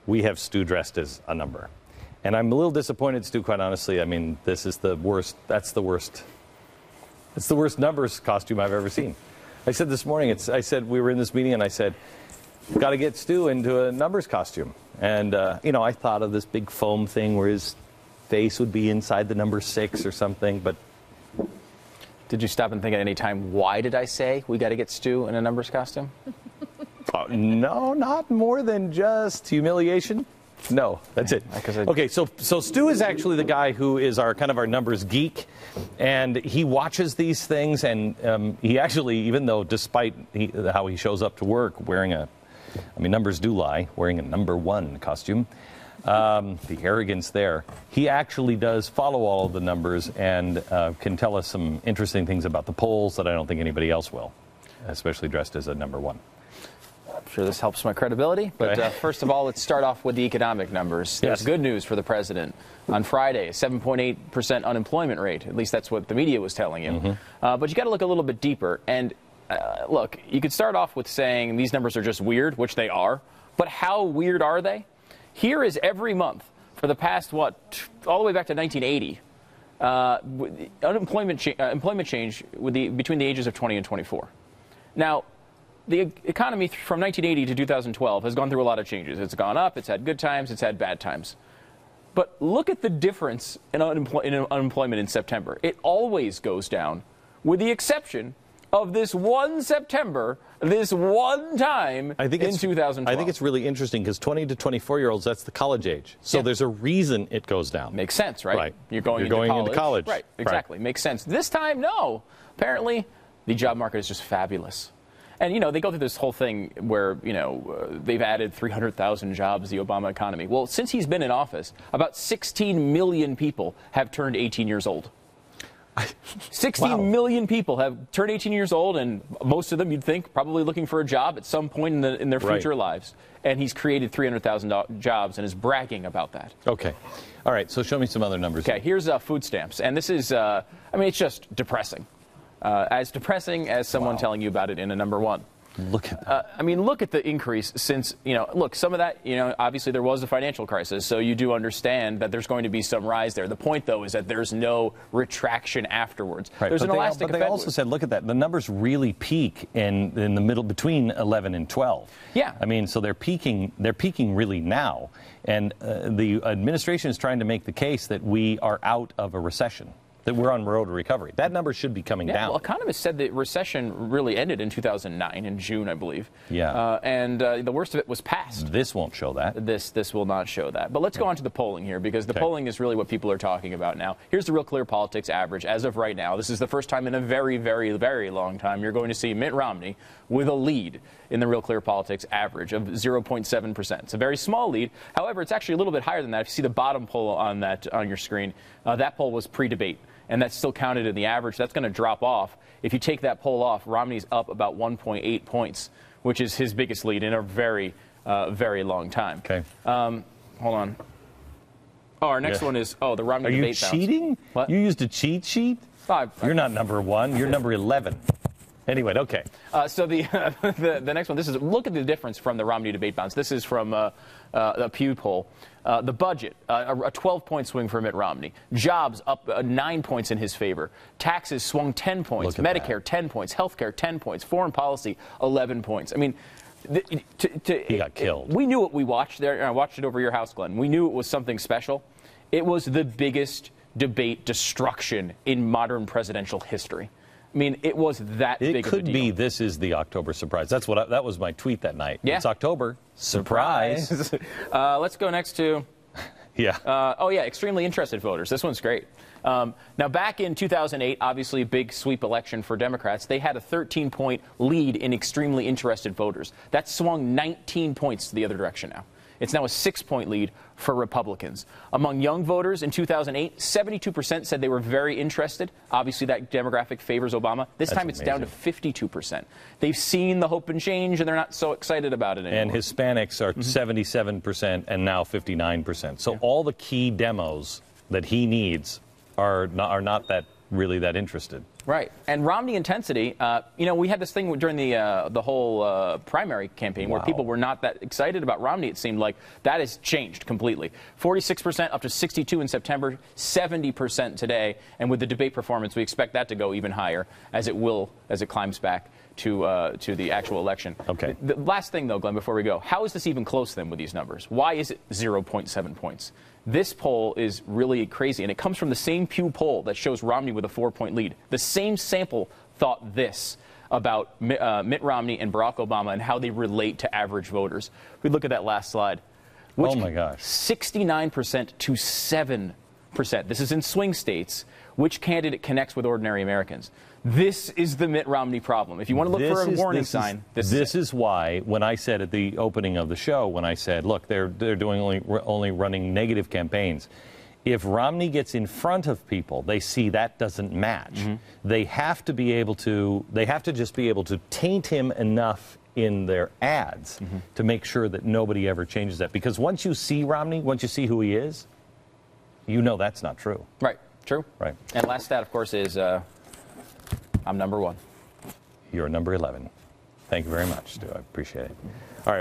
We have Stu dressed as a number. And I'm a little disappointed, Stu, quite honestly. I mean, this is the worst. That's the worst. It's the worst numbers costume I've ever seen. I said this morning, I said we were in this meeting and I said, got to get Stu into a numbers costume. And, I thought of this big foam thing where his face would be inside the number 6 or something, but. Did you stop and think at any time, why did I say we got to get Stu in a numbers costume? No, not more than just humiliation. No, that's it. Okay, so Stu is actually the guy who is our numbers geek, and he watches these things, and he actually, even though despite how he shows up to work wearing numbers do lie, wearing a number 1 costume, the arrogance there, he actually does follow all of the numbers and can tell us some interesting things about the polls that I don't think anybody else will, especially dressed as a number 1. I'm sure this helps my credibility, but first of all, let's start off with the economic numbers. There's good news for the president. On Friday, a 7.8% unemployment rate. At least that's what the media was telling you. Mm-hmm. But you got to look a little bit deeper. And look, you could start off with saying these numbers are just weird, which they are. But how weird are they? Here is every month for the past, all the way back to 1980, employment change between the ages of 20 and 24. Now, the economy from 1980 to 2012 has gone through a lot of changes. It's gone up, it's had good times, it's had bad times. But look at the difference in unemployment in September. It always goes down, with the exception of this one September, this one time in 2012. I think it's really interesting because 20 to 24-year-olds, that's the college age. So there's a reason it goes down. Makes sense, right? Right. You're going into college. Right, exactly. Right. Makes sense. This time, no. Apparently, the job market is just fabulous. And, they go through this whole thing where, they've added 300,000 jobs to the Obama economy. Well, since he's been in office, about 16 million people have turned 18 years old. 16 million people have turned 18 years old, and most of them, you'd think, probably looking for a job at some point in their future lives. And he's created 300,000 jobs and is bragging about that. Okay. All right, so show me some other numbers. Okay, here's food stamps. And this is, it's just depressing. As depressing as someone telling you about it in a number 1. Look at that. Look at the increase since, look, some of that, obviously there was a financial crisis, so you do understand that there's going to be some rise there. The point, though, is that there's no retraction afterwards. Right. There's an elastic effect. But they also said, look at that, the numbers really peak in the middle between 11 and 12. Yeah. So they're peaking really now. And the administration is trying to make the case that we are out of a recession, that we're on road to recovery. That number should be coming down. Well, economists said the recession really ended in 2009, in June, I believe. Yeah. And the worst of it was past. This won't show that. This will not show that. But let's go on to the polling here, because the polling is really what people are talking about now. Here's the Real Clear Politics average as of right now. This is the first time in a very, very, very long time you're going to see Mitt Romney with a lead in the Real Clear Politics average of 0.7%. It's a very small lead. However, it's actually a little bit higher than that. If you see the bottom poll on your screen, that poll was pre-debate. And that's still counted in the average. That's going to drop off. If you take that poll off, Romney's up about 1.8 points, which is his biggest lead in a very, very long time. Okay. Hold on. Oh, our next one is, the Romney debate bounce. Are you cheating? What? You used a cheat sheet? You're not number 1. You're number 11. Anyway, okay. So the next one, look at the difference from the Romney debate bounce. This is from a Pew poll. The budget, a 12-point swing for Mitt Romney. Jobs up 9 points in his favor. Taxes swung 10 points. Medicare, 10 points. Healthcare, 10 points. Foreign policy, 11 points. He got killed. We knew what we watched there. I watched it over your house, Glenn. We knew it was something special. It was the biggest debate destruction in modern presidential history. It was that big of a deal. It could be this is the October surprise. That was my tweet that night. Yeah. It's October. Surprise. Let's go next to... Yeah. Extremely interested voters. This one's great. Now, back in 2008, obviously a big sweep election for Democrats, they had a 13-point lead in extremely interested voters. That swung 19 points to the other direction now. It's now a 6-point lead for Republicans. Among young voters in 2008, 72% said they were very interested. Obviously, that demographic favors Obama. This time it's down to 52%. They've seen the hope and change, and they're not so excited about it anymore. And Hispanics are 77% and now 59%. So all the key demos that he needs are not really that interested. Right. And Romney intensity, you know, we had this thing during the whole primary campaign where people were not that excited about Romney, it seemed like. That has changed completely. 46% up to 62% in September, 70% today. And with the debate performance, we expect that to go even higher as it climbs back to the actual election. Okay. The last thing, though, Glenn, before we go, how is this even close, then, with these numbers? Why is it 0.7 points? This poll is really crazy, and it comes from the same Pew poll that shows Romney with a 4-point lead. The same sample thought this about Mitt Romney and Barack Obama and how they relate to average voters. We look at that last slide. Oh, my gosh. 69% to 7%. This is in swing states. Which candidate connects with ordinary Americans? This is the Mitt Romney problem. If you want to look for a warning sign, this is why, when I said at the opening of the show, when I said, look, they're doing only running negative campaigns. If Romney gets in front of people, they see that doesn't match. They have to be able to. They have to just be able to taint him enough in their ads to make sure that nobody ever changes that. Because once you see Romney, once you see who he is, you know that's not true. Right. True. Right. And last stat, of course, is I'm number 1. You're number 11. Thank you very much, Stu. I appreciate it. All right.